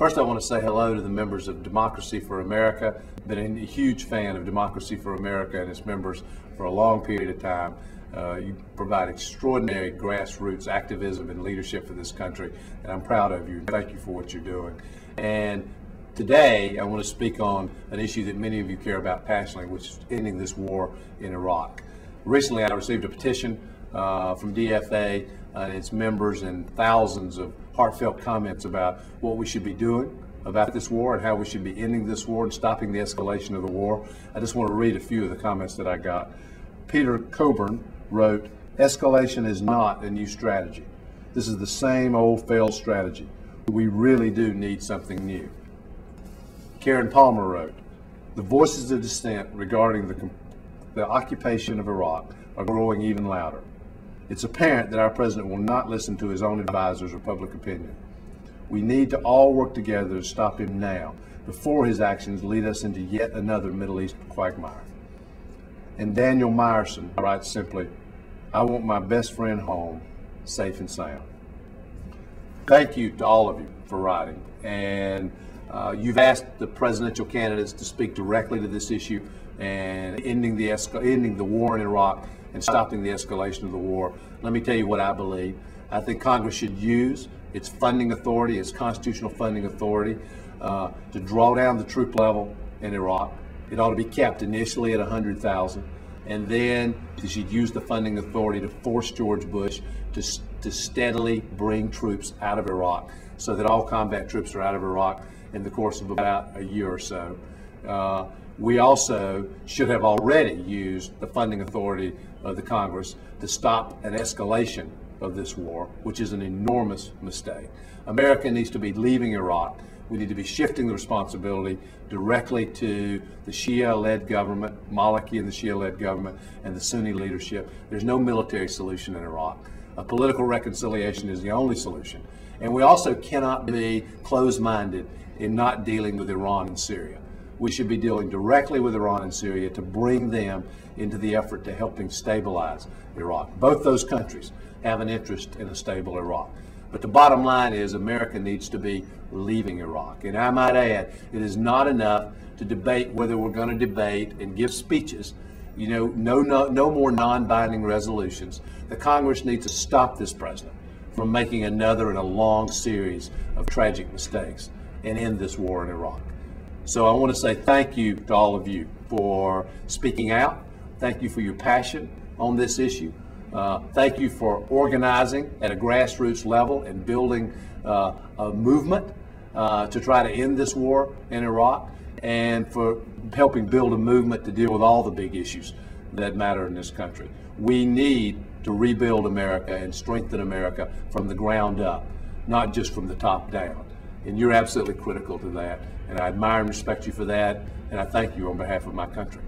First, I want to say hello to the members of Democracy for America. Been a huge fan of Democracy for America and its members for a long period of time. You provide extraordinary grassroots activism and leadership for this country, and I'm proud of you. Thank you for what you're doing. And today, I want to speak on an issue that many of you care about passionately, which is ending this war in Iraq. Recently, I received a petition from DFA and its members and thousands of heartfelt comments about what we should be doing about this war and how we should be ending this war and stopping the escalation of the war. I just want to read a few of the comments that I got. Peter Coburn wrote, "Escalation is not a new strategy. This is the same old failed strategy. We really do need something new." Karen Palmer wrote, "The voices of dissent regarding the occupation of Iraq are growing even louder. It's apparent that our president will not listen to his own advisors or public opinion. We need to all work together to stop him now, before his actions lead us into yet another Middle East quagmire." And Daniel Meyerson writes simply, "I want my best friend home, safe and sound." Thank you to all of you for writing. And you've asked the presidential candidates to speak directly to this issue and ending the war in Iraq and stopping the escalation of the war. Let me tell you what I believe. I think Congress should use its funding authority, its constitutional funding authority, to draw down the troop level in Iraq. It ought to be kept initially at 100,000, and then they should use the funding authority to force George Bush to steadily bring troops out of Iraq so that all combat troops are out of Iraq in the course of about a year or so. We also should have already used the funding authority of the Congress to stop an escalation of this war, which is an enormous mistake. America needs to be leaving Iraq. We need to be shifting the responsibility directly to the Shia-led government, Maliki and the Shia-led government, and the Sunni leadership. There's no military solution in Iraq. A political reconciliation is the only solution. And we also cannot be closed-minded in not dealing with Iran and Syria. We should be dealing directly with Iran and Syria to bring them into the effort to helping stabilize Iraq. Both those countries have an interest in a stable Iraq. But the bottom line is America needs to be leaving Iraq. And I might add, it is not enough to debate whether we're going to debate and give speeches. No more non-binding resolutions. The Congress needs to stop this president from making another in a long series of tragic mistakes and end this war in Iraq. So I want to say thank you to all of you for speaking out. Thank you for your passion on this issue. Thank you for organizing at a grassroots level and building a movement to try to end this war in Iraq, and for helping build a movement to deal with all the big issues that matter in this country. We need to rebuild America and strengthen America from the ground up, not just from the top down. And you're absolutely critical to that. And I admire and respect you for that. And I thank you on behalf of my country.